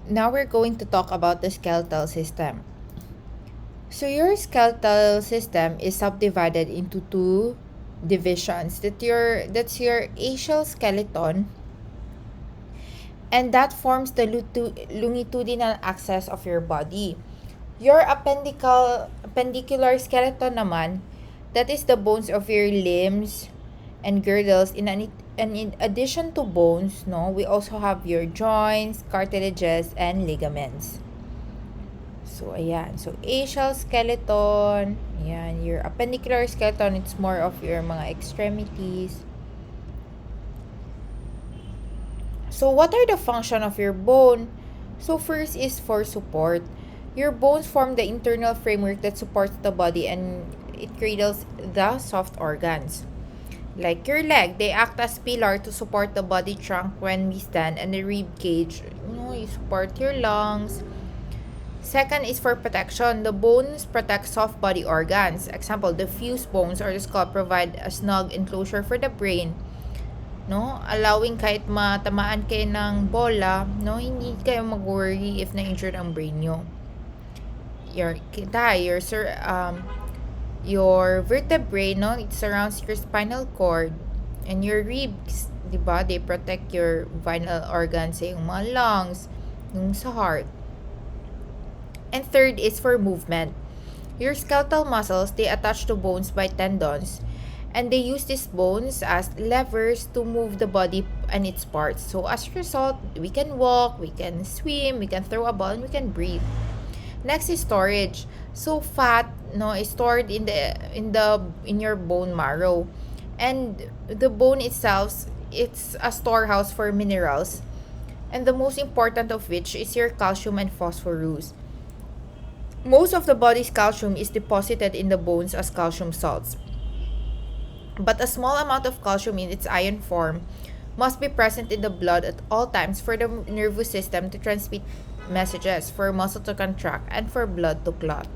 Now we're going to talk about the skeletal system. So your skeletal system is subdivided into two divisions. That's your axial skeleton, and that forms the longitudinal axis of your body. Your appendicular skeleton naman, that is the bones of your limbs and girdles. And in addition to bones, no, we also have your joints, cartilages, and ligaments. So, ayan. So, axial skeleton. Ayan. Your appendicular skeleton, it's more of your mga extremities. So, what are the function of your bone? So, first is for support. Your bones form the internal framework that supports the body and it cradles the soft organs. Like your leg, they act as pillar to support the body trunk when we stand, and the rib cage, you support your lungs. Second is for protection. The bones protect soft body organs. Example, the fused bones or the skull provide a snug enclosure for the brain. No? Allowing kahit matamaan kayo ng bola, no? Hindi kayo mag-worry if na-injured ang brain nyo. Your vertebrae, no? It surrounds your spinal cord. And your ribs, diba? They protect your vital organs, yung mga lungs, yung sa heart. And third is for movement. Your skeletal muscles, they attach to bones by tendons. And they use these bones as levers to move the body and its parts. So as a result, we can walk, we can swim, we can throw a ball, and we can breathe. Next is storage. So fat, no, is stored in your bone marrow. And the bone itself, it's a storehouse for minerals. And the most important of which is your calcium and phosphorus. Most of the body's calcium is deposited in the bones as calcium salts. But a small amount of calcium in its ion form must be present in the blood at all times for the nervous system to transmit messages, for muscle to contract, and for blood to clot.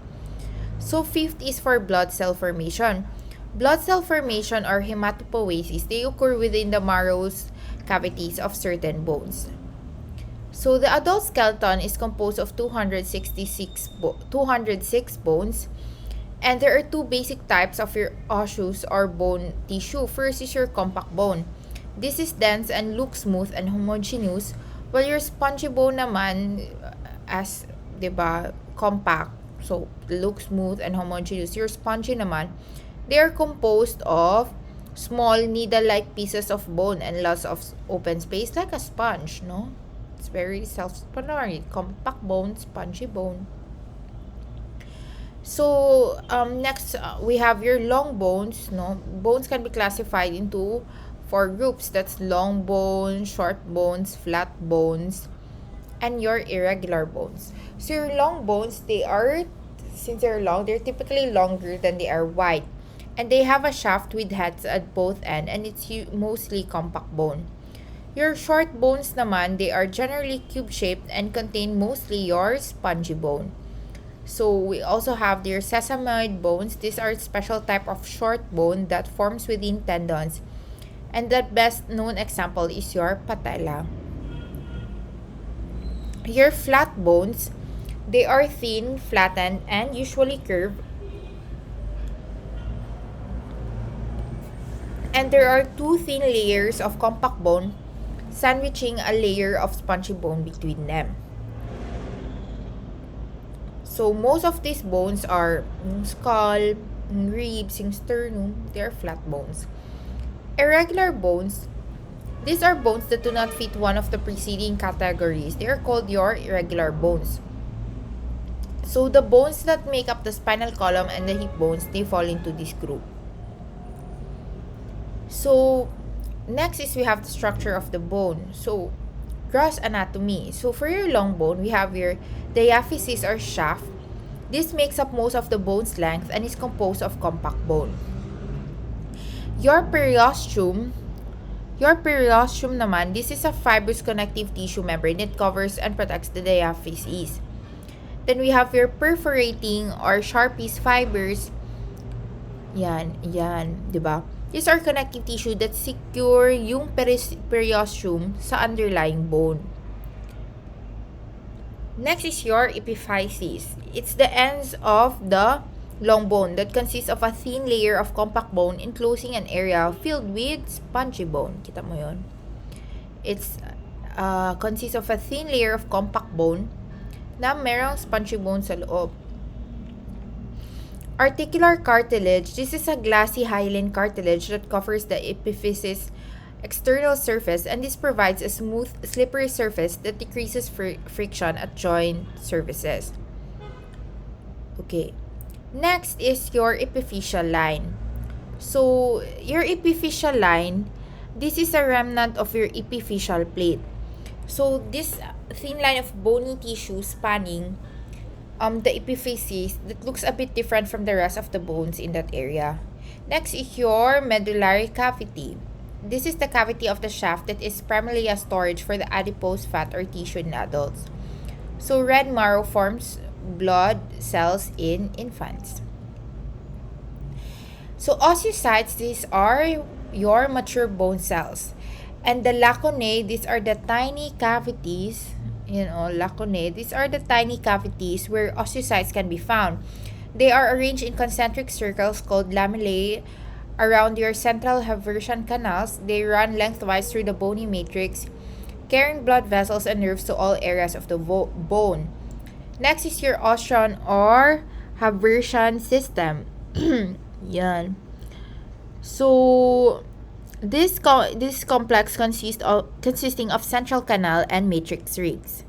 So fifth is for blood cell formation. Blood cell formation or hematopoiesis, they occur within the marrow's cavities of certain bones. So the adult skeleton is composed of 206 bones. And there are two basic types of your osseous or bone tissue. First is your compact bone. This is dense and looks smooth and homogeneous, while your spongy bone naman, as, diba, compact, so looks smooth and homogeneous. Your spongy naman, they are composed of small needle-like pieces of bone and lots of open space like a sponge, no? It's very self-explanatory. Compact bone, spongy bone. So, next, we have your long bones, no? Bones can be classified into four groups. That's long bones, short bones, flat bones, and your irregular bones. So, your long bones, since they're long, they're typically longer than they are wide. And they have a shaft with heads at both ends, and it's mostly compact bone. Your short bones naman, they are generally cube-shaped and contain mostly your spongy bone. So we also have their sesamoid bones. These are a special type of short bone that forms within tendons. And the best known example is your patella. Your flat bones, they are thin, flattened, and usually curved. And there are two thin layers of compact bone sandwiching a layer of spongy bone between them. So most of these bones are skull, ribs, sternum, they are flat bones. Irregular bones, these are bones that do not fit one of the preceding categories. They are called your irregular bones. So the bones that make up the spinal column and the hip bones, they fall into this group. So next is we have the structure of the bone. So gross anatomy. So for your long bone, we have your diaphysis or shaft. This makes up most of the bone's length and is composed of compact bone. Your periosteum naman, this is a fibrous connective tissue membrane that covers and protects the diaphysis. Then we have your perforating or Sharpie's fibers. Yan, diba? These are connective tissue that secure yung periosteum sa underlying bone. Next is your epiphysis. It's the ends of the long bone that consists of a thin layer of compact bone enclosing an area filled with spongy bone. Kita mo yun? It's consists of a thin layer of compact bone na merong spongy bone sa loob. Articular cartilage. This is a glassy hyaline cartilage that covers the epiphysis external surface, and this provides a smooth, slippery surface that decreases friction at joint surfaces. Okay. Next is your epiphyseal line. So, your epiphyseal line, this is a remnant of your epiphyseal plate. So, this thin line of bony tissue spanning the epiphysis that looks a bit different from the rest of the bones in that area. Next is your medullary cavity. This is the cavity of the shaft that is primarily a storage for the adipose fat or tissue in adults. So, red marrow forms blood cells in infants. So, osteocytes, these are your mature bone cells. And the lacunae, these are the tiny cavities, lacunae, these are the tiny cavities where osteocytes can be found. They are arranged in concentric circles called lamellae around your central haversian canals. They run lengthwise through the bony matrix, carrying blood vessels and nerves to all areas of the bone. Next is your osteon or haversian system. Yan. So, this complex consisting of central canal and matrix rings.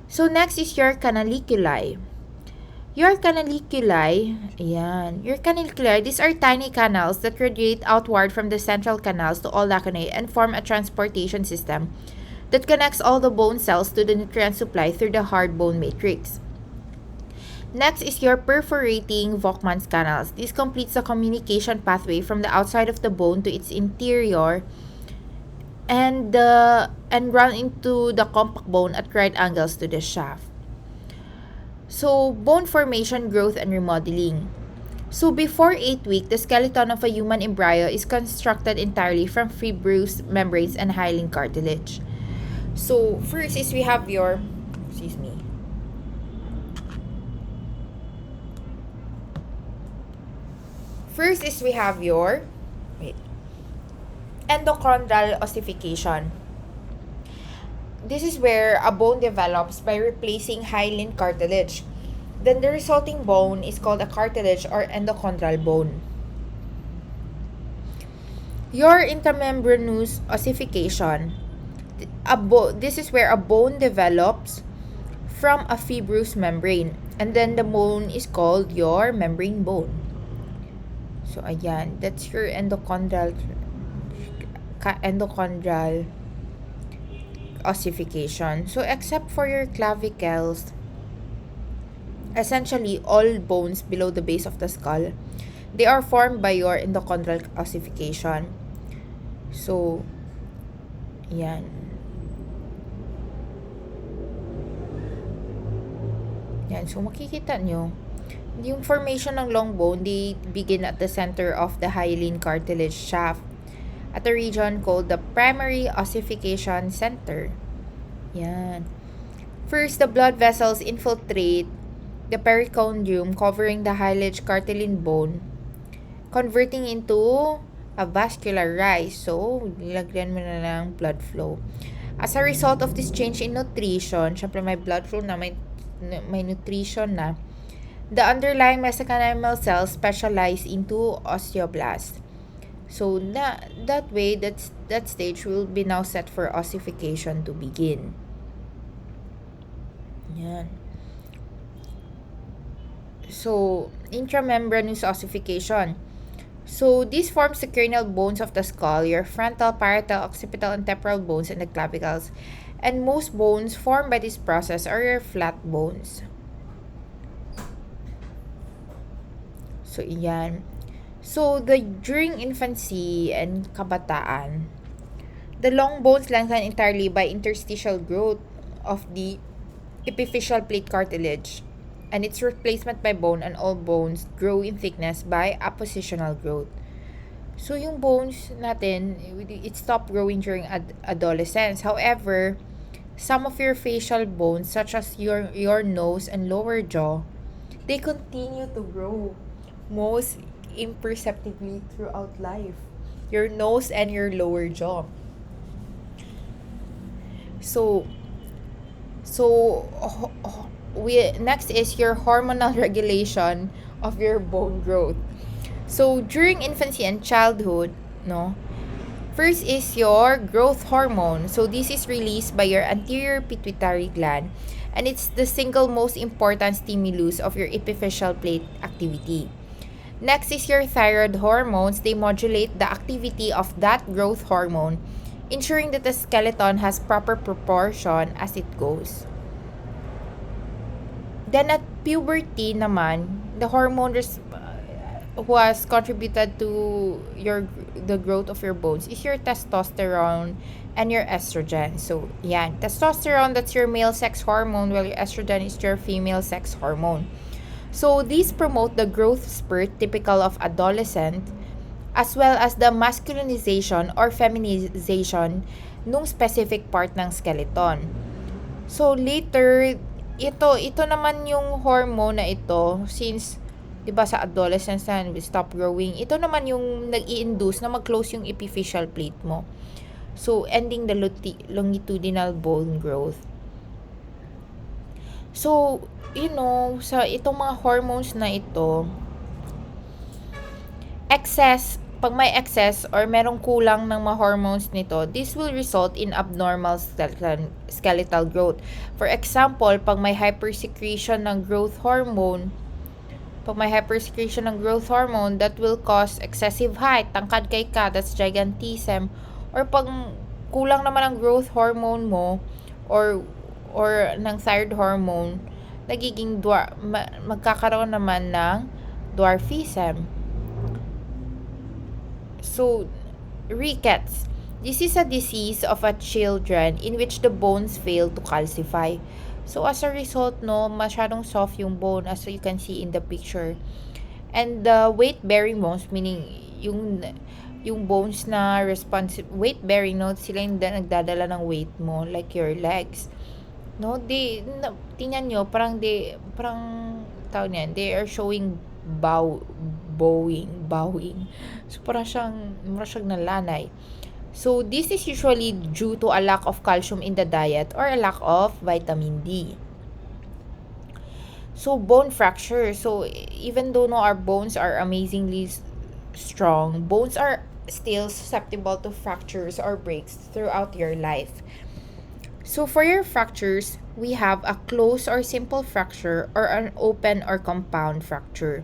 So, next is your canaliculi. Your canaliculi, these are tiny canals that radiate outward from the central canals to all lacunae and form a transportation system that connects all the bone cells to the nutrient supply through the hard bone matrix. Next is your perforating Volkmann's canals. This completes the communication pathway from the outside of the bone to its interior and run into the compact bone at right angles to the shaft. So, bone formation, growth, and remodeling. So, before 8 weeks, the skeleton of a human embryo is constructed entirely from fibrous membranes and hyaline cartilage. So, first is we have your, endochondral ossification. This is where a bone develops by replacing hyaline cartilage. Then the resulting bone is called a cartilage or endochondral bone. Your intramembranous ossification. This is where a bone develops from a fibrous membrane, and then the bone is called your membrane bone. So, ayan, that's your endochondral ossification. So, except for your clavicles, essentially all bones below the base of the skull, they are formed by your endochondral ossification. So, yan. Yan. So, makikita nyo, yung formation ng long bone, they begin at the center of the hyaline cartilage shaft at a region called the primary ossification center. Yan. First, the blood vessels infiltrate the perichondrium covering the hyaline cartilage bone, converting into a vascular rise. So, nilagyan mo na ng blood flow. As a result of this change in nutrition, syempre may blood flow na, may nutrition na, the underlying mesenchymal cells specialize into osteoblasts. So, that way, that stage will be now set for ossification to begin. Yan. So, intramembranous ossification. So, this forms the cranial bones of the skull, your frontal, parietal, occipital, and temporal bones, and the clavicles. And most bones formed by this process are your flat bones. So, yan. So, during infancy and kabataan, the long bones lengthen entirely by interstitial growth of the epiphyseal plate cartilage, and its replacement by bone, and all bones grow in thickness by appositional growth. So, yung bones natin, it stopped growing during adolescence. However, some of your facial bones, such as your nose and lower jaw, they continue to grow most imperceptibly throughout life. Your nose and your lower jaw. So, we next is your hormonal regulation of your bone growth. So, during infancy and childhood, no, first is your growth hormone. So, this is released by your anterior pituitary gland, and it's the single most important stimulus of your epiphyseal plate activity. Next is your thyroid hormones. They modulate the activity of that growth hormone, ensuring that the skeleton has proper proportion as it goes. Then at puberty naman, the hormone who has contributed to the growth of your bones is your testosterone and your estrogen. So, yeah, testosterone, that's your male sex hormone, while your estrogen is your female sex hormone. So, these promote the growth spurt typical of adolescent, as well as the masculinization or feminization nung specific part ng skeleton. So, later, ito naman yung hormone na ito, since 'di ba sa adolescence na we stop growing, ito naman yung nag-i-induce na mag-close yung epiphyseal plate mo. So, ending the longitudinal bone growth. So, sa itong mga hormones na ito, pag may excess or merong kulang ng mga hormones nito, this will result in abnormal skeletal growth. For example, pag may hypersecretion ng growth hormone, that will cause excessive height, tangkad kay ka, that's gigantism. Or pag kulang naman ang growth hormone mo, or ng thyroid hormone, nagiging magkakaroon naman ng dwarfism. So, rickets. This is a disease of a children in which the bones fail to calcify. So, as a result, masyadong soft yung bone as you can see in the picture. And the weight-bearing bones, meaning yung bones na weight-bearing, sila yung nagdadala ng weight mo, like your legs. Tingnan nyo, parang tawag niyan, they are showing bowing. So, parang siyang nalanay. So, this is usually due to a lack of calcium in the diet or a lack of vitamin D. So, bone fracture. So, even though our bones are amazingly strong, bones are still susceptible to fractures or breaks throughout your life. So, for your fractures, we have a closed or simple fracture or an open or compound fracture.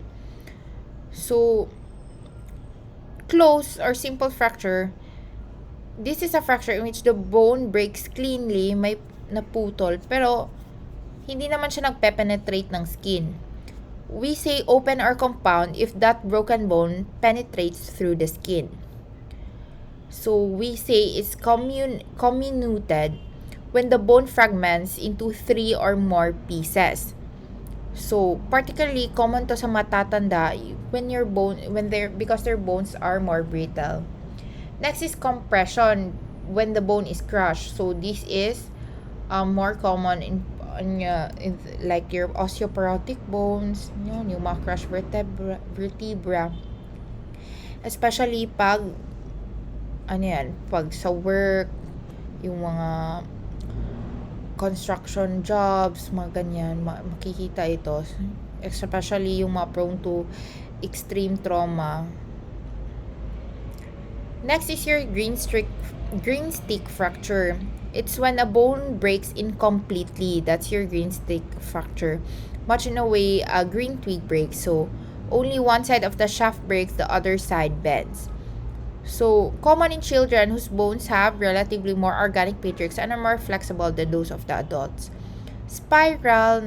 So, closed or simple fracture, this is a fracture in which the bone breaks cleanly, may naputol, pero hindi naman siya nagpe-penetrate ng skin. We say open or compound if that broken bone penetrates through the skin. So, we say it's comminuted when the bone fragments into 3 or more pieces. So, particularly common to sa matatanda because their bones are more brittle. Next is compression when the bone is crushed. So, this is more common in like your osteoporotic bones, yung mga crushed vertebra. Especially pag sa work, yung mga construction jobs, mga ganyan, makikita ito. Especially yung mga prone to extreme trauma. Next is your green stick fracture. It's when a bone breaks incompletely. That's your green stick fracture. Much in a way, a green twig breaks. So, only one side of the shaft breaks, the other side bends. So, common in children whose bones have relatively more organic matrix and are more flexible than those of the adults. Spiral,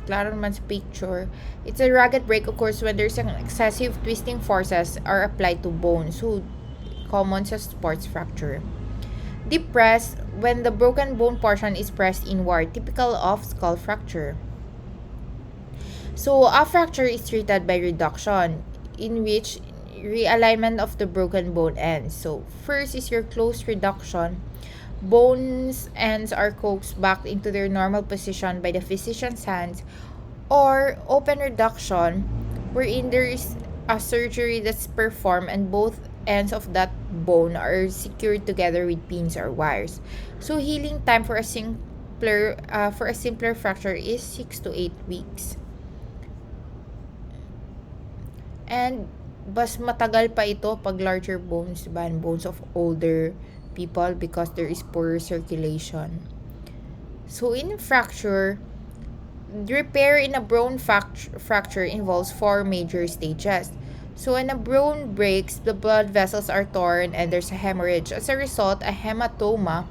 klaro naman sa picture, it's a ragged break occurs when there's an excessive twisting forces are applied to bones. So, common sa sports fracture. Deep press, when the broken bone portion is pressed inward, typical of skull fracture. So, a fracture is treated by reduction, in which realignment of the broken bone ends. So, first is your close reduction. Bones ends are coaxed back into their normal position by the physician's hands, or open reduction, wherein there is a surgery that's performed and both ends of that bone are secured together with pins or wires. So healing time for a simpler fracture is 6 to 8 weeks. And mas matagal pa ito pag larger bones, diba? And bones of older people because there is poorer circulation. So in a fracture, repair in a bone fracture involves four major stages. So when a bone breaks, the blood vessels are torn and there's a hemorrhage. As a result, a hematoma,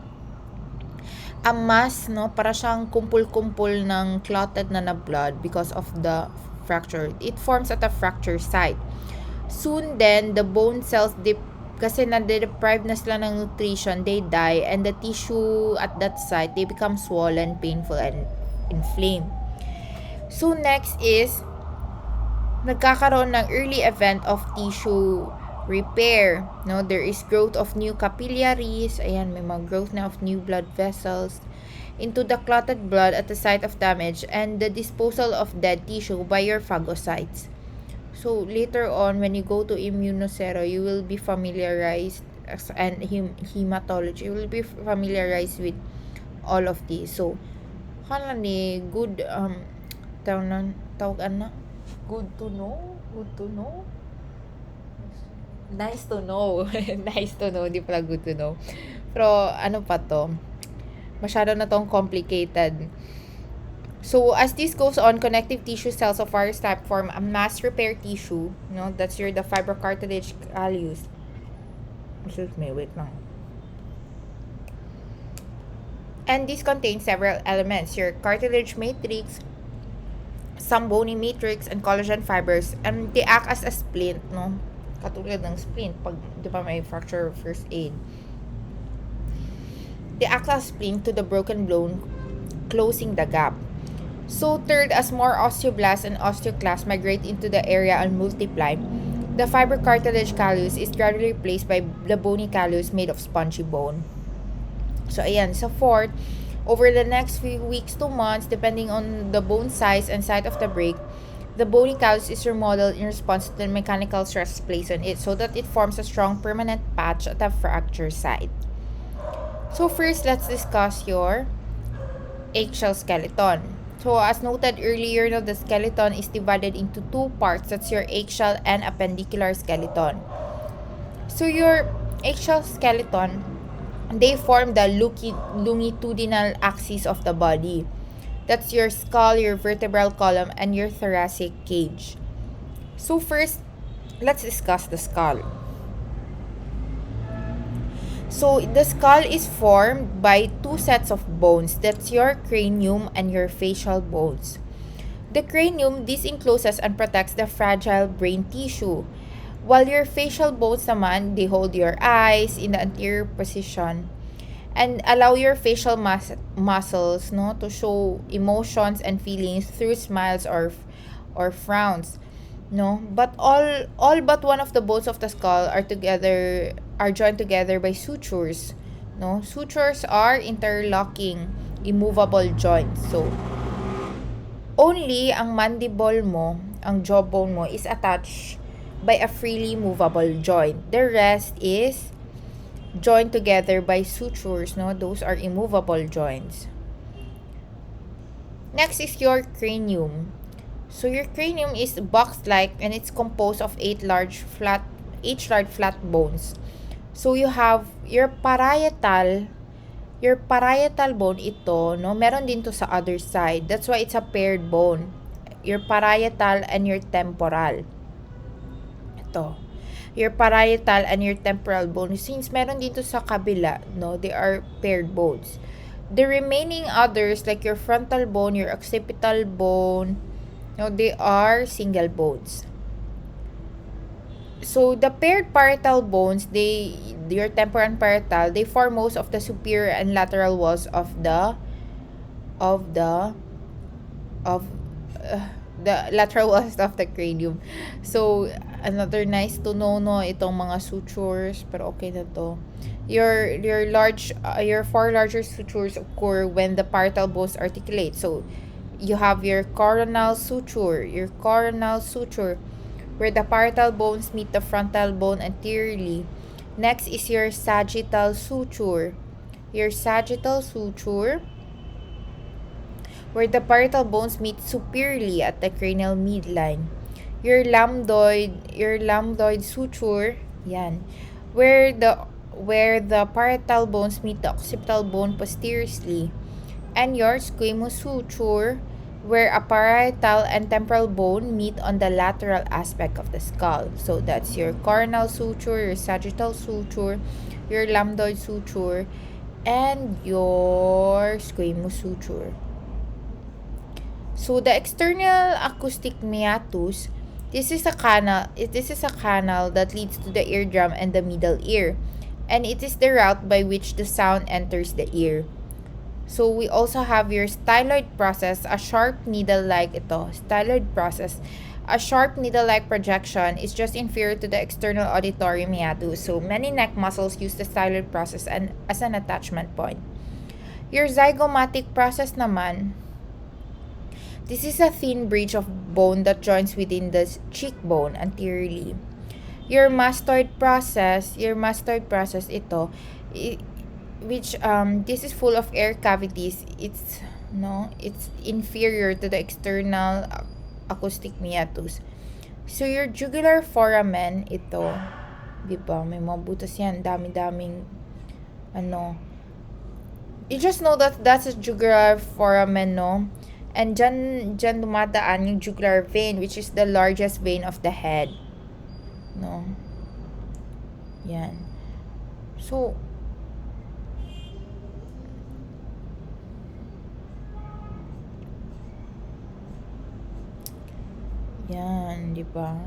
a mass, no, para siyang kumpul-kumpul ng clotted na blood because of the fracture. It forms at the fracture site. Soon then, the bone cells kasi na-deprive na sila ng nutrition, they die, and the tissue at that site, they become swollen, painful, and inflamed. So next is, nagkakaroon ng early event of tissue repair. No, there is growth of new capillaries. Ayan, may mga growth na of new blood vessels into the clotted blood at the site of damage, and the disposal of dead tissue by your phagocytes. So later on, when you go to immunosero, you will be familiarized, and hematology, you will be familiarized with all of these. So hala ni good tawag na good to know, nice to know. Nice to know, di pala good to know. Pero ano pa to, masyado na tong complicated. So as this goes on, connective tissue cells of various type form a mass repair tissue. No, that's the fibrocartilage callus. Excuse me, wait lang. And this contains several elements: your cartilage matrix, some bony matrix, and collagen fibers. And they act as a splint, no? Katulad ng splint, pag di ba may fracture first aid. They act as a splint to the broken bone, closing the gap. So third, as more osteoblasts and osteoclasts migrate into the area and multiply, the fibrocartilage callus is gradually replaced by the bony callus made of spongy bone. So ayan, so fourth, over the next few weeks to months, depending on the bone size and site of the break, the bony callus is remodeled in response to the mechanical stress placed on it so that it forms a strong permanent patch at the fracture site. So first, let's discuss your eggshell skeleton. So as noted earlier, no, the skeleton is divided into two parts. That's your eggshell and appendicular skeleton. So your eggshell skeleton, they form the longitudinal axis of the body. That's your skull, your vertebral column, and your thoracic cage. So first, let's discuss the skull. So the skull is formed by two sets of bones. That's your cranium and your facial bones. The cranium, this encloses and protects the fragile brain tissue, while your facial bones naman, they hold your eyes in the anterior position and allow your facial muscles, no, to show emotions and feelings through smiles or frowns. No, but all but one of the bones of the skull are joined together by sutures. No, sutures are interlocking, immovable joints. So only ang mandible mo, ang jawbone mo is attached by a freely movable joint. The rest is joined together by sutures. No, those are immovable joints. Next is your cranium. So your cranium is box-like and it's composed of eight large flat bones. So you have your parietal bone ito, no? Meron din to sa other side. That's why it's a paired bone. Your parietal and your temporal. Ito. Your parietal and your temporal bone. Since meron din to sa kabila, no? They are paired bones. The remaining others, like your frontal bone, your occipital bone, no, they are single bones. So the paired parietal bones, your temporal and parietal, they form most of the superior and lateral walls of the lateral walls of the cranium. So another nice to know, no, itong mga sutures, pero okay na to. Your four larger sutures occur when the parietal bones articulate. So you have your coronal suture, where the parietal bones meet the frontal bone anteriorly. Next is your sagittal suture. Your sagittal suture, where the parietal bones meet superiorly at the cranial midline. Your lambdoid suture, yan, where the parietal bones meet the occipital bone posteriorly. And your squamous suture, where a parietal and temporal bone meet on the lateral aspect of the skull. So that's your coronal suture, your sagittal suture, your lambdoid suture, and your squamous suture. So the external acoustic meatus, this is a canal that leads to the eardrum and the middle ear, and it is the route by which the sound enters the ear. So we also have your styloid process, a sharp needle-like projection is just inferior to the external auditory meatus. So many neck muscles use the styloid process as an attachment point. Your zygomatic process naman, this is a thin bridge of bone that joins within the cheekbone anteriorly. Your mastoid process ito, which this is full of air cavities. It's inferior to the external acoustic meatus. So your jugular foramen ito, 'di ba? May mga butas yan, dami-daming You just know that that's a jugular foramen, no? And dyan dumadaan yung jugular vein, which is the largest vein of the head. No? Yan. So, yan, di ba?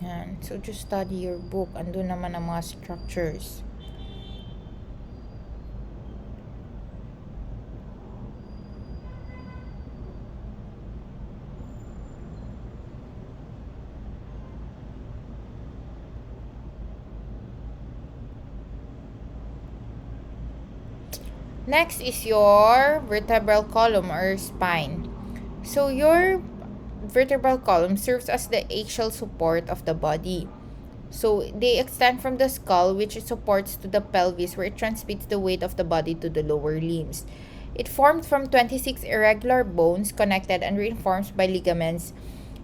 Yan. So, just study your book. Andun naman ang mga structures. Next is your vertebral column or spine. So your vertebral column serves as the axial support of the body. So they extend from the skull, which it supports, to the pelvis, where it transmits the weight of the body to the lower limbs. It formed from 26 irregular bones connected and reinforced by ligaments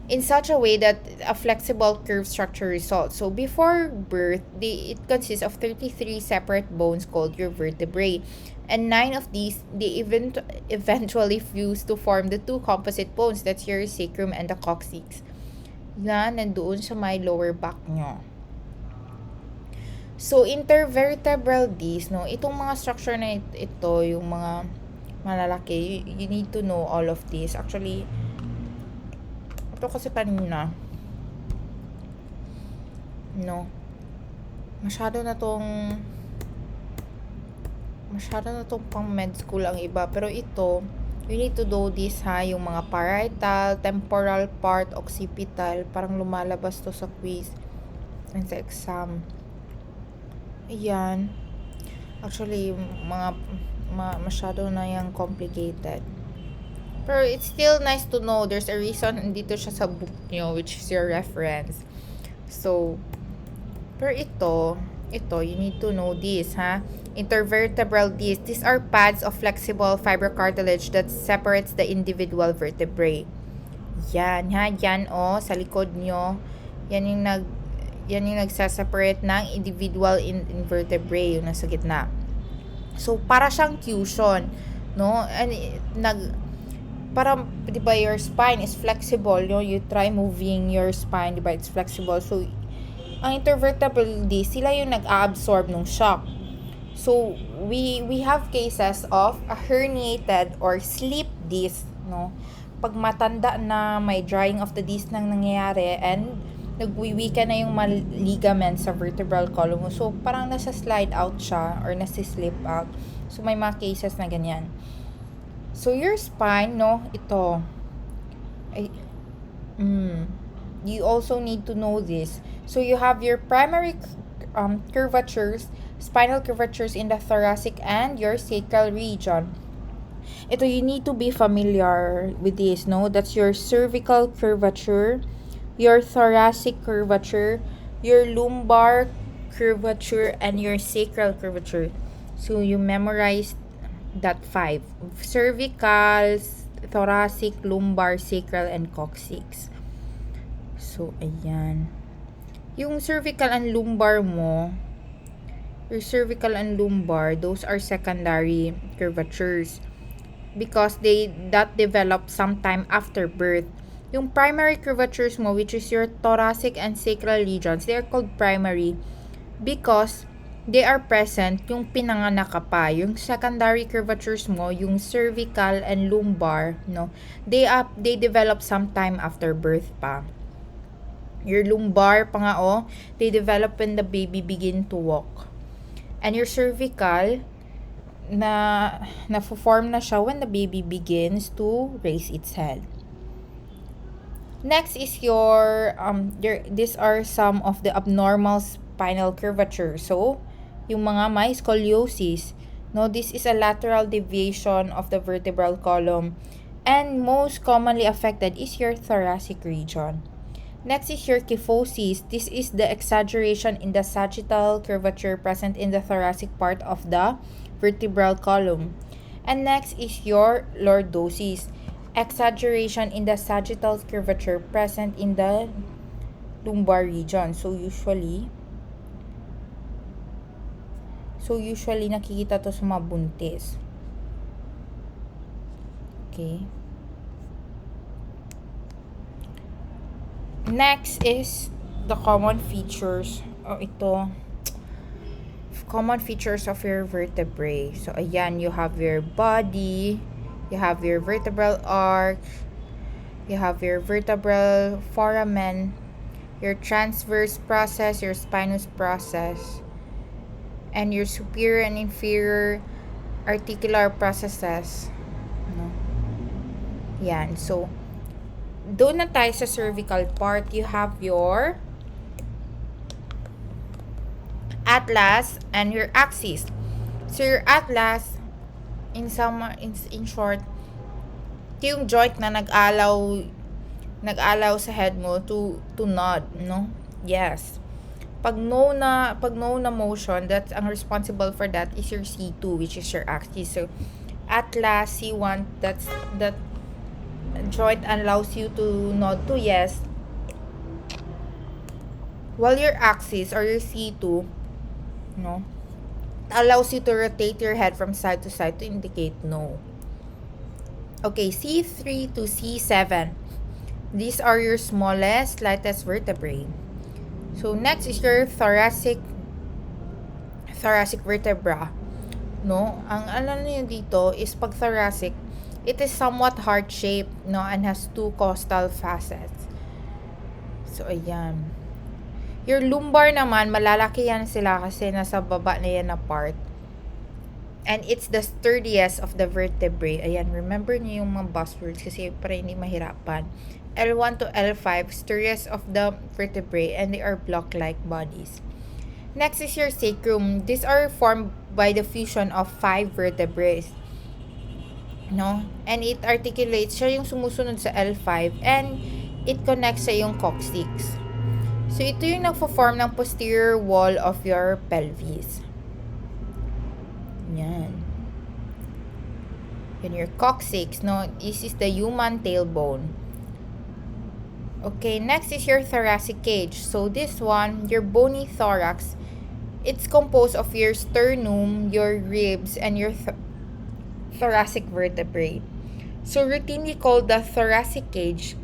in such a way that a flexible curved structure results. So before birth, it consists of 33 separate bones called your vertebrae, and 9 of these they eventually fuse to form the two composite bones, that's your sacrum and the coccyx, na nandoon sa may lower back nyo. So intervertebral disc, no, itong mga structure na ito yung mga malalaki, you need to know all of this. Actually, ito kasi kanina, no, masyado na tong pang med school ang iba, pero ito, you need to do this, ha, yung mga parietal, temporal part, occipital, parang lumalabas to sa quiz and sa exam. Ayan, actually, masyado na yung complicated. Pero it's still nice to know. There's a reason dito siya sa book nyo, which is your reference. So, pero ito, you need to know this, ha? Intervertebral discs. These are pads of flexible fibrocartilage that separates the individual vertebrae. Yan, ha? Yan, sa likod nyo. Yan yung nagsaseparate ng individual vertebrae, yung nasa gitna. So, para siyang fusion, no? And para, di ba, your spine is flexible, no? You try moving your spine, di ba, it's flexible. So, ang intervertebral disc, sila yung nag-absorb ng shock. So, we have cases of a herniated or slip disc, no? Pag matanda na, may drying of the disc nang nangyayari, and nagwiwika na yung ligament sa vertebral column. So, parang nasa-slide out siya or nasa-slip out. So, may mga cases na ganyan. So, your spine, no, ito, You also need to know this. So you have your primary curvatures, spinal curvatures in the thoracic and your sacral region. Ito, you need to be familiar with this, no? That's your cervical curvature, your thoracic curvature, your lumbar curvature, and your sacral curvature. So you memorize that 5. Cervical, thoracic, lumbar, sacral, and coccyx. So, ayan. Yung cervical and lumbar mo, your cervical and lumbar, those are secondary curvatures because that develop sometime after birth. Yung primary curvatures mo, which is your thoracic and sacral regions, they are called primary because they are present yung pinanganak ka pa. Yung secondary curvatures mo, yung cervical and lumbar, no, they develop sometime after birth pa. Your lumbar pa nga, they develop when the baby begin to walk. And your cervical, na-form na siya when the baby begins to raise its head. Next is these are some of the abnormal spinal curvature. So, yung mga may scoliosis, no, this is a lateral deviation of the vertebral column, and most commonly affected is your thoracic region. Next is your kyphosis. This is the exaggeration in the sagittal curvature present in the thoracic part of the vertebral column. And next is your lordosis. Exaggeration in the sagittal curvature present in the lumbar region. So usually nakikita to sa mga buntis. Okay. Next is the common features. Common features of your vertebrae. So, ayan, you have your body, you have your vertebral arch, you have your vertebral foramen, your transverse process, your spinous process, and your superior and inferior articular processes. No? Yan. So, doon na tayo sa cervical part. You have your atlas and your axis. So, your atlas, in short, ito yung joint na nag-alaw sa head mo to nod, no? Yes. Pag no na motion, that's ang responsible for that is your C2, which is your axis. So, atlas, C1, that joint allows you to nod to yes, while your axis or your C2, no, allows you to rotate your head from side to side to indicate no. Okay, C3 to C7, these are your smallest, lightest vertebrae. So next is your thoracic vertebra, no. Ang alam niyo dito is pag thoracic, it is somewhat heart-shaped, no, and has 2 costal facets. So, ayan. Your lumbar naman, malalaki yan sila kasi nasa baba na yan na part. And it's the sturdiest of the vertebrae. Ayan, remember niyo yung mga buzzwords kasi para hindi mahirapan. L1 to L5, sturdiest of the vertebrae, and they are block-like bodies. Next is your sacrum. These are formed by the fusion of 5 vertebrae. No? And it articulates, siya yung sumusunod sa L5, and it connects sa yung coccyx. So, ito yung nagpo-form ng posterior wall of your pelvis. Yan. Yan your coccyx, no? This is the human tailbone. Okay, next is your thoracic cage. So, this one, your bony thorax, it's composed of your sternum, your ribs, and your thoracic vertebrae. So, routinely called the thoracic cage,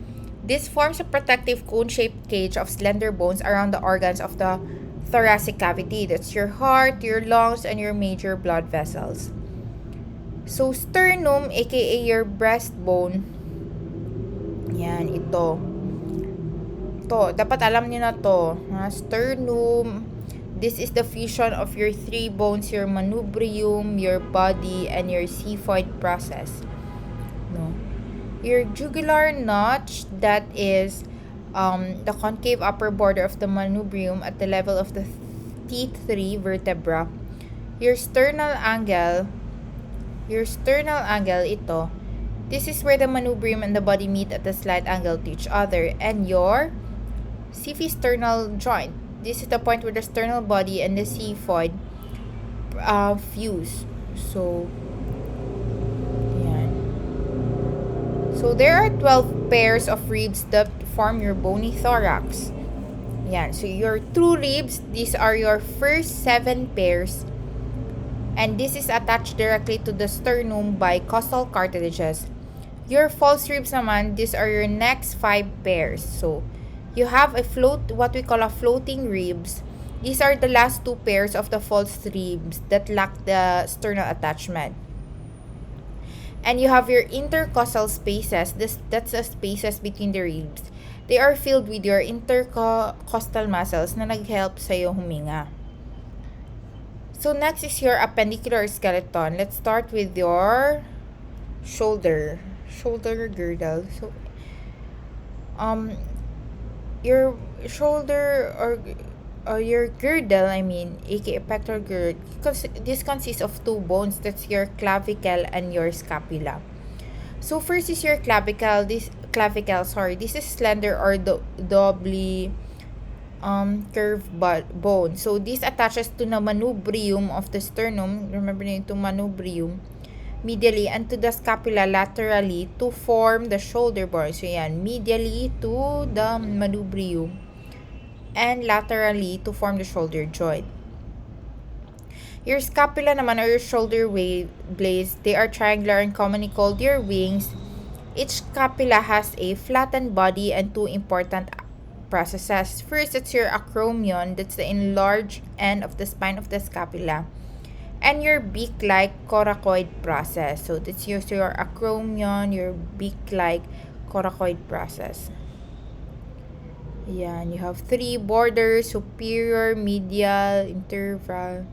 this forms a protective cone-shaped cage of slender bones around the organs of the thoracic cavity. That's your heart, your lungs, and your major blood vessels. So, sternum, aka your breastbone, yan, ito, dapat alam niyo na to. Sternum, this is the fusion of your 3 bones, your manubrium, your body, and your xiphoid process. No? Your jugular notch, that is the concave upper border of the manubrium at the level of the T3 vertebra. Your sternal angle, ito, this is where the manubrium and the body meet at a slight angle to each other. And your xiphisternal joint, this is the point where the sternal body and the xiphoid fuse. So, yan. So, there are 12 pairs of ribs that form your bony thorax. Yan. So, your true ribs, these are your first 7 pairs. And this is attached directly to the sternum by costal cartilages. Your false ribs naman, these are your next 5 pairs. So, you have what we call a floating ribs. These are the last 2 pairs of the false ribs that lack the sternal attachment. And you have your intercostal spaces. That's the spaces between the ribs. They are filled with your intercostal muscles na nag-help sa'yo huminga. So, next is your appendicular skeleton. Let's start with your shoulder girdle. So, your shoulder or your girdle, aka pectoral girdle, because this consists of 2 bones. That's your clavicle and your scapula. So, first is your clavicle. This is slender or doubly curved bone. So, this attaches to the manubrium of the sternum. Remember na yung manubrium. Medially and to the scapula laterally to form the shoulder bone. So, yan. Medially to the manubrium and laterally to form the shoulder joint. Your scapula naman or your shoulder blades, they are triangular and commonly called your wings. Each scapula has a flattened body and 2 important processes. First, it's your acromion, that's the enlarged end of the spine of the scapula, and your beak-like coracoid process. So, that's your acromion, your beak-like coracoid process. Yan, you have 3 borders, superior, medial, interval.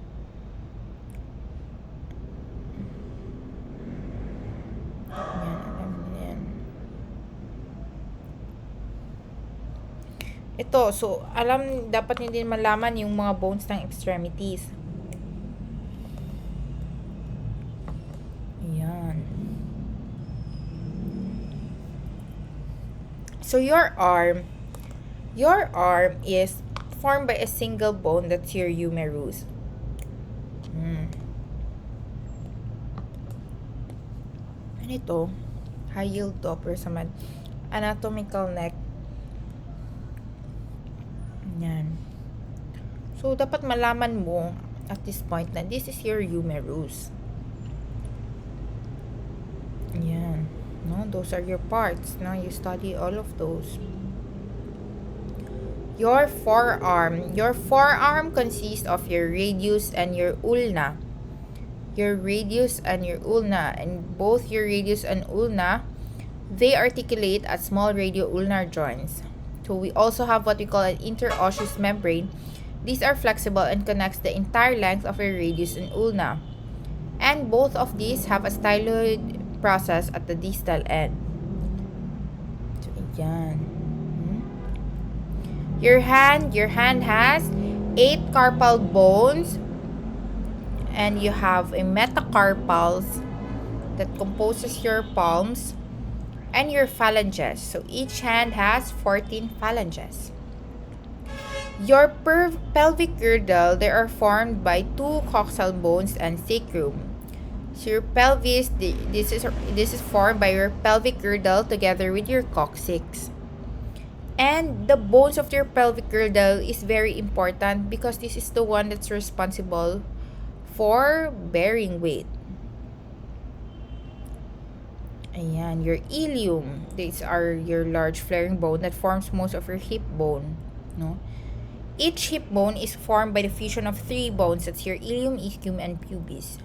Ito, so, dapat nyo din malaman yung mga bones ng extremities. Ayan. So, your arm is formed by a single bone, that's your humerus. Ano ito? High-yield topper sa anatomical neck. Yan. So, dapat malaman mo at this point na this is your humerus. Yan. No, those are your parts. No, you study all of those. Your forearm. Your forearm consists of your radius and your ulna. And both your radius and ulna, they articulate at small radio-ulnar joints. So, we also have what we call an interosseous membrane. These are flexible and connects the entire length of your radius and ulna. And both of these have a styloid process at the distal end. So, yan. Your hand has 8 carpal bones. And you have a metacarpals that composes your palms. And your phalanges. So, each hand has 14 phalanges. Your pelvic girdle, they are formed by 2 coxal bones and sacrum. So, your pelvis, this is formed by your pelvic girdle together with your coccyx. And the bones of your pelvic girdle is very important because this is the one that's responsible for bearing weight. Ayan, your ilium. These are your large flaring bone that forms most of your hip bone. No? Each hip bone is formed by the fusion of 3 bones. That's your ilium, ischium, and pubis.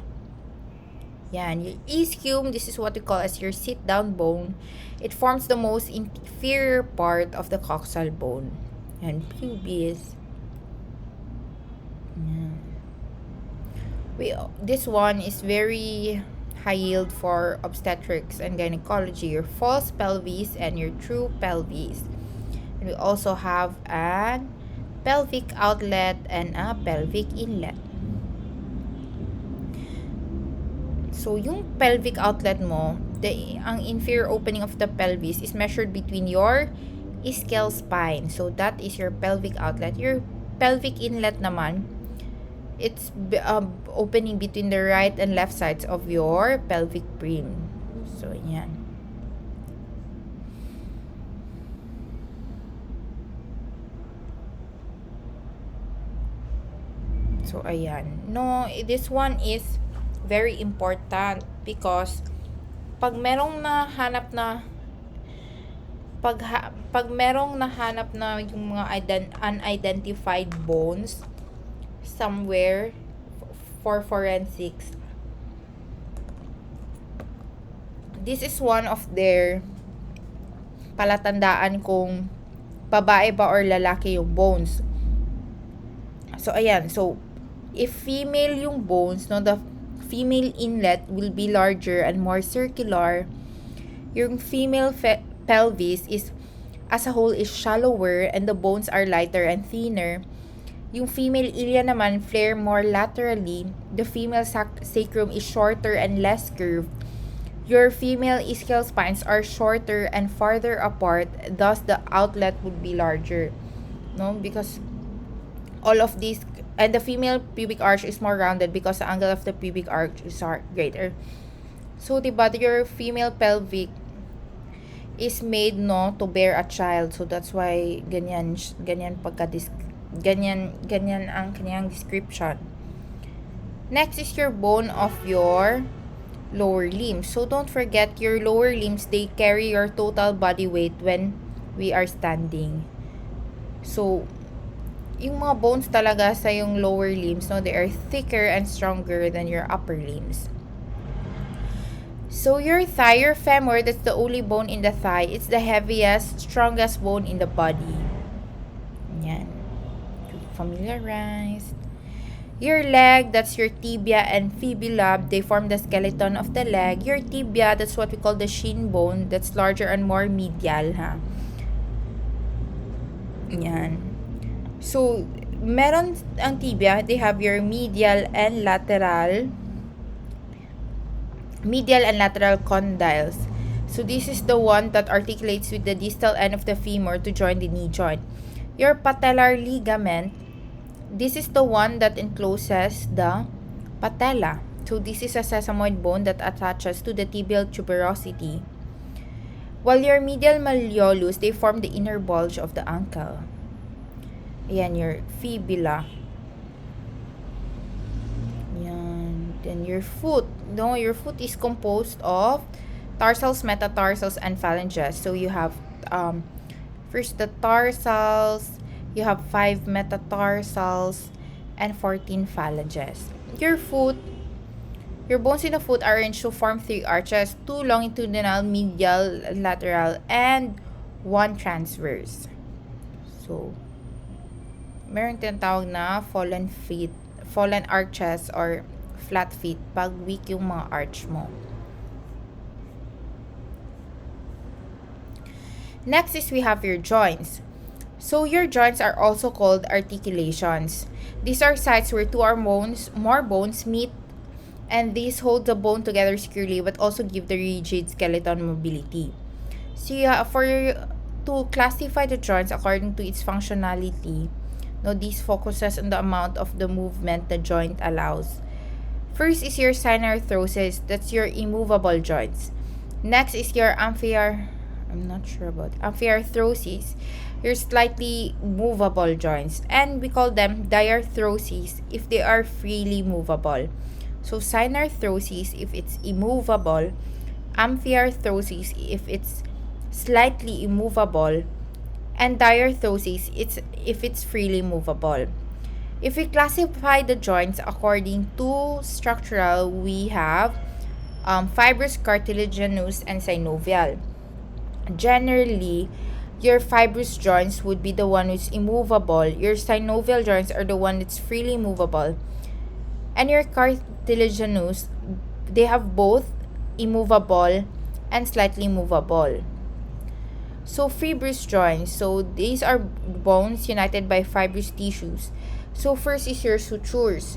Yan, your ischium, this is what we call as your sit-down bone. It forms the most inferior part of the coxal bone. And pubis. Yan. This one is very high yield for obstetrics and gynecology, your false pelvis and your true pelvis. And we also have an pelvic outlet and a pelvic inlet. So, yung pelvic outlet mo, ang inferior opening of the pelvis is measured between your ischial spine. So, that is your pelvic outlet. Your pelvic inlet naman, it's opening between the right and left sides of your pelvic brim. So, yan. So, ayan. No, this one is very important because pag merong nahanap na pag merong nahanap na yung mga unidentified bones somewhere for forensics, this is one of their palatandaan kung babae ba or lalaki yung bones. So, ayan. So, if female yung bones, no, the female inlet will be larger and more circular. Yung female pelvis is, as a whole, is shallower and the bones are lighter and thinner. Yung female ilia naman flare more laterally. The female sacrum is shorter and less curved. Your female ischial spines are shorter and farther apart, thus the outlet would be larger. No, because all of these, and the female pubic arch is more rounded because the angle of the pubic arch is greater. So, diba, your female pelvic is made, no, to bear a child. So, that's why ganyan ang kanyang description. Next is your bone of your lower limbs. So, don't forget, your lower limbs, they carry your total body weight when we are standing. So, yung mga bones talaga sa yung lower limbs, no, they are thicker and stronger than your upper limbs. So, your thigh, your femur, that's the only bone in the thigh. It's the heaviest, strongest bone in the body. Yan. Familiarized. Your leg, that's your tibia and fibula. They form the skeleton of the leg. Your tibia, that's what we call the shin bone. That's larger and more medial, ha. Yan. So, meron ang tibia, they have your medial and lateral condyles. So, this is the one that articulates with the distal end of the femur to join the knee joint. Your patellar ligament, this is the one that encloses the patella. So, this is a sesamoid bone that attaches to the tibial tuberosity. While your medial malleolus, they form the inner bulge of the ankle. Ayan, your fibula. Ayan. Then your foot. No, your foot is composed of tarsals, metatarsals, and phalanges. So, you have first the tarsals, you have 5 metatarsals, and 14 phalanges. Your foot, your bones in the foot are arranged to form 3 arches, 2 longitudinal, medial, lateral, and 1 transverse. So, meron tinatawag na fallen arches or flat feet pag weak yung mga arch mo. Next is we have your joints. So, your joints are also called articulations. These are sites where 2 or more bones meet, and these hold the bone together securely but also give the rigid skeleton mobility. So, to classify the joints according to its functionality, no, this focuses on the amount of the movement the joint allows. First is your synarthrosis, that's your immovable joints. Next is your amphiarthrosis, your slightly movable joints. And we call them diarthrosis if they are freely movable. So, synarthrosis if it's immovable, amphiarthrosis if it's slightly immovable, and diarthrosis if it's freely movable. If we classify the joints according to structural, we have fibrous, cartilaginous, and synovial. Generally, your fibrous joints would be the one which is immovable. Your synovial joints are the one that's freely movable. And your cartilaginous, They have both immovable and slightly movable. So fibrous joints. So these are bones united by fibrous tissues. So first is your sutures.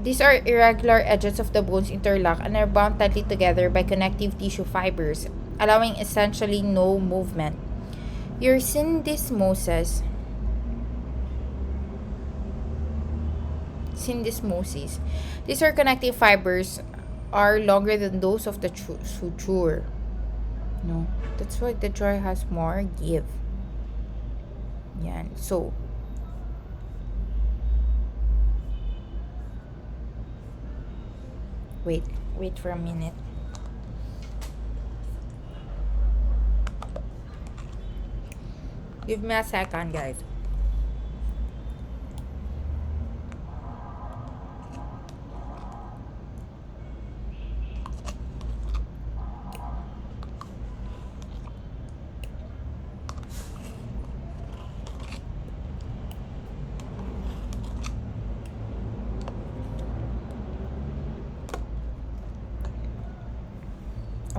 These are irregular edges of the bones interlock and are bound tightly together by connective tissue fibers, allowing essentially no movement. Your syndesmosis. These are connective fibers are longer than those of the suture. No, that's why the joint has more give. Yan. So, wait for a minute. Give me a second, guys.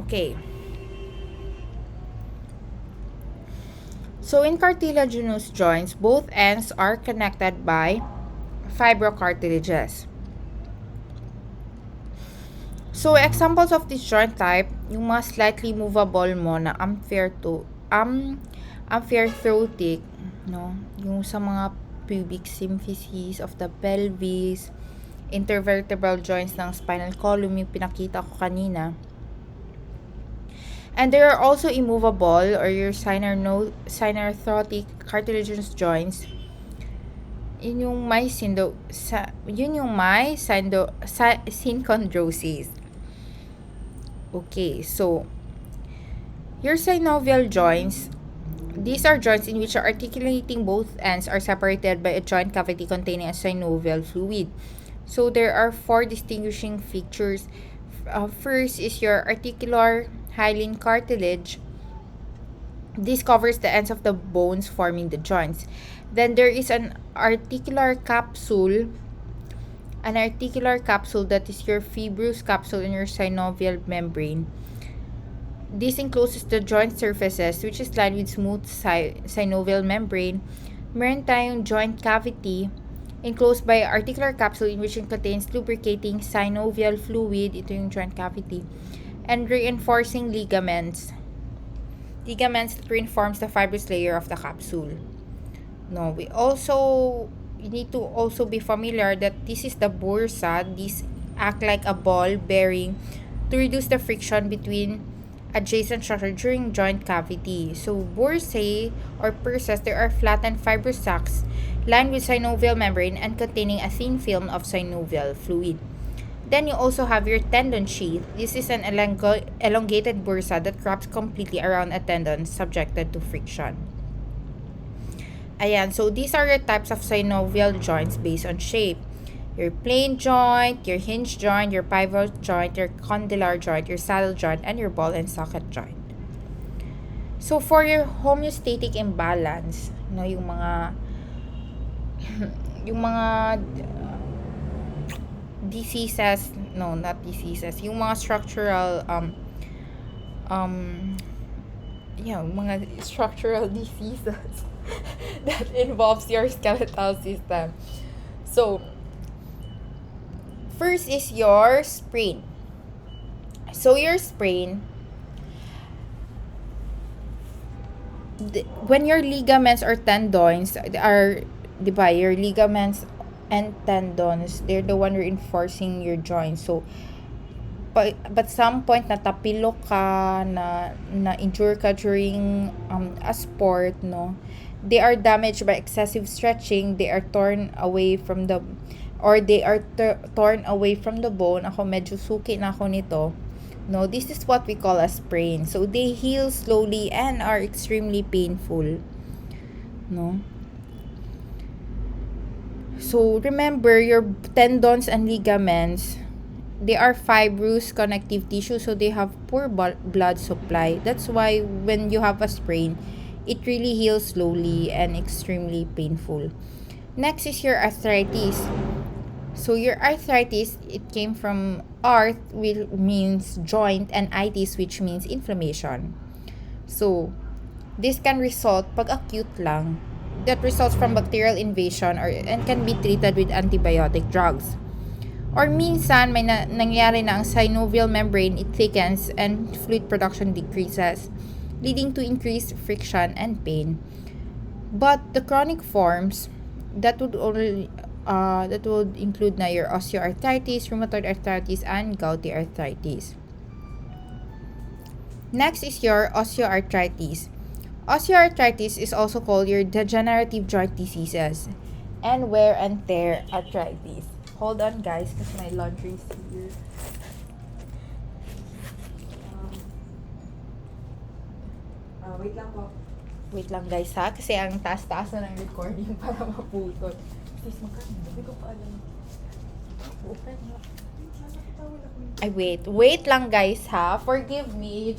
Okay. So in cartilaginous joints, both ends are connected by fibrocartilages. So examples of this joint type, yung mga slightly movable mo na amphiarthrotic, no? Yung sa mga pubic symphysis of the pelvis, intervertebral joints ng spinal column, yung pinakita ko kanina. And there are also immovable or your synarthrotic cartilaginous joints. Yun yung may synchondrosis. Okay, so your synovial joints, these are joints in which articulating both ends are separated by a joint cavity containing a synovial fluid. So there are 4 distinguishing features. First is your articular hyaline cartilage. This covers the ends of the bones forming the joints. Then there is an articular capsule. An articular capsule that is your fibrous capsule in your synovial membrane. This encloses the joint surfaces which is lined with smooth synovial membrane. Meron tayong joint cavity enclosed by articular capsule in which it contains lubricating synovial fluid. Ito yung joint cavity. And reinforcing ligaments. Ligaments that reinforms the fibrous layer of the capsule. No, you need to also be familiar that this is the bursa. These act like a ball bearing to reduce the friction between adjacent structure during joint cavity. So bursae or bursas, there are flattened fibrous sacs lined with synovial membrane and containing a thin film of synovial fluid. Then you also have your tendon sheath. This is an elongated bursa that wraps completely around a tendon subjected to friction. Ayan, so these are your types of synovial joints based on shape. Your plane joint, your hinge joint, your pivot joint, your condylar joint, your saddle joint, and your ball and socket joint. So for your homeostatic imbalance, yung mga diseases, not diseases, yung mga structural mga structural diseases that involves your skeletal system. So first is your sprain. So your sprain, when your ligaments or tendons are, your ligaments and tendons, they're the one reinforcing your joint. So but some point natapilo ka, na injure ka during a sport, they are damaged by excessive stretching. They are torn away from the torn away from the bone. Ako medyo suki na ako nito. This is what we call a sprain. So they heal slowly and are extremely painful. So remember, your tendons and ligaments, they are fibrous connective tissue, so they have poor blood supply. That's why when you have a sprain, it really heals slowly and extremely painful. Next is your arthritis. So your arthritis, it came from arth, which means joint, and itis, which means inflammation. So this can result, pag acute lang, that results from bacterial invasion and can be treated with antibiotic drugs. Or minsan, may nangyari na ang synovial membrane, it thickens and fluid production decreases, leading to increased friction and pain. But the chronic forms, that would include na your osteoarthritis, rheumatoid arthritis, and gouty arthritis. Next is your osteoarthritis. Osteoarthritis is also called your degenerative joint diseases and wear and tear arthritis. Hold on guys, because my laundry is here. Wait lang po. Wait lang guys ha, kasi ang taas-taas na ng recording para maputol. Please, magkano? Hindi ko pa alam. Open mo. Ay, wait lang guys ha. Forgive me. You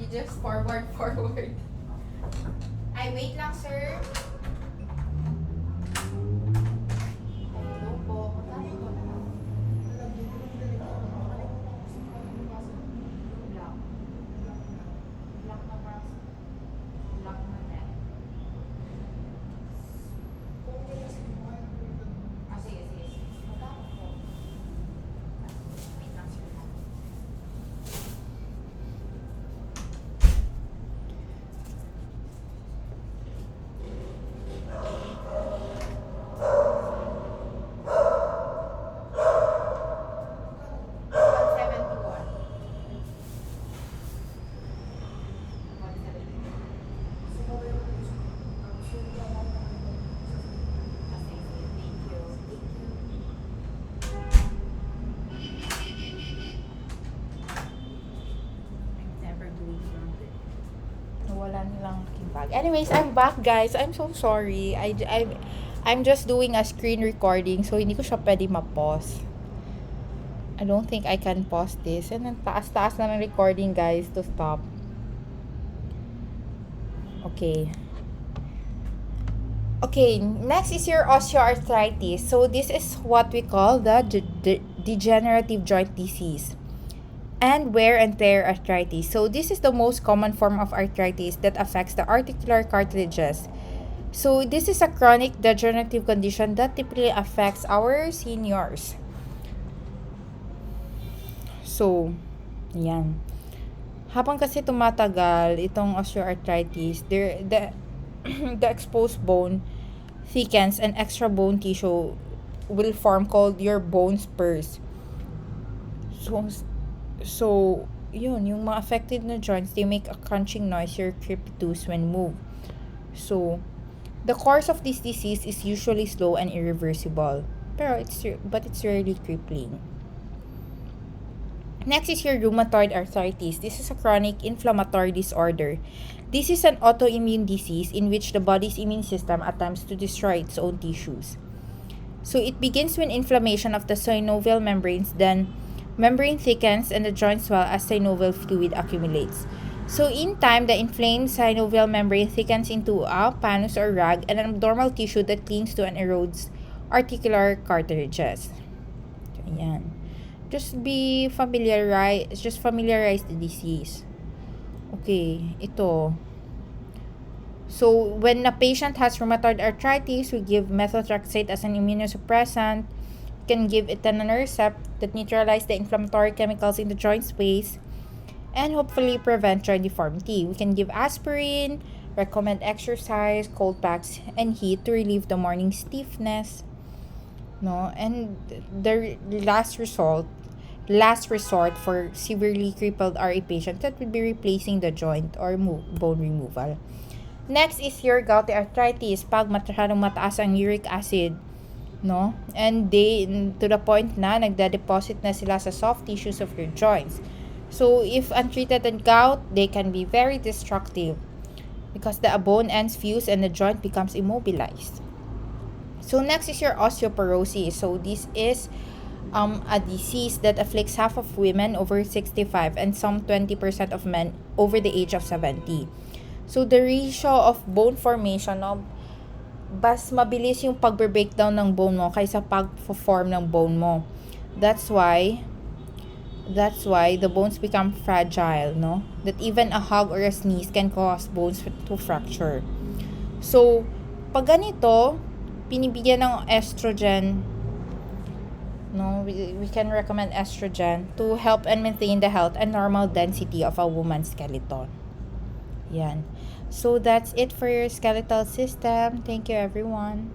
just forward. Ay, wait lang sir. Hello po. Magkano po na? Black na net. Sige. Magkano po? Wait lang sir. Wala nilang bag. Anyways, I'm back guys. I'm so sorry. I'm just doing a screen recording, so hindi ko siya pwede ma-pause. I don't think I can pause this. And then taas-taas na ng recording guys to stop. Okay. Okay, next is your osteoarthritis. So this is what we call the degenerative joint disease and wear and tear arthritis. So this is the most common form of arthritis that affects the articular cartilages. So this is a chronic degenerative condition that typically affects our seniors. So, yan. Habang kasi tumatagal itong osteoarthritis, the exposed bone thickens and extra bone tissue will form called your bone spurs. So, yun, yung mga affected na joints, they make a crunching noise, your crepitus when moved. So, the course of this disease is usually slow and irreversible, but it's rarely crippling. Next is your rheumatoid arthritis. This is a chronic inflammatory disorder. This is an autoimmune disease in which the body's immune system attempts to destroy its own tissues. So it begins when inflammation of the synovial membranes, then membrane thickens and the joint swell as synovial fluid accumulates. So in time, the inflamed synovial membrane thickens into a pannus or rag, an abnormal tissue that clings to and erodes articular cartilages. So, ayan. Just familiarize the disease. Okay, ito. So, when a patient has rheumatoid arthritis, we give methotrexate as an immunosuppressant. We can give etanercept that neutralize the inflammatory chemicals in the joint space and hopefully prevent joint deformity. We can give aspirin, recommend exercise, cold packs, and heat to relieve the morning stiffness. No, and the last resort for severely crippled RA patients, that would be replacing the joint or bone removal. Next is your gouty arthritis, pag masyadong mataas ang uric acid, no? And to the point na nagda-deposit na sila sa soft tissues of your joints. So if untreated in gout, they can be very destructive because the bone ends fuse and the joint becomes immobilized. So next is your osteoporosis. So this is a disease that afflicts half of women over 65 and some 20% of men over the age of 70. So the ratio of bone formation of mas mabilis yung pagbe-breakdown ng bone mo kaysa pag-form ng bone mo. That's why the bones become fragile, no? That even a hug or a sneeze can cause bones to fracture. So, pag ganito, pinibigyan ng estrogen, no? We can recommend estrogen to help and maintain the health and normal density of a woman's skeleton. Yan. So, that's it for your skeletal system. Thank you, everyone.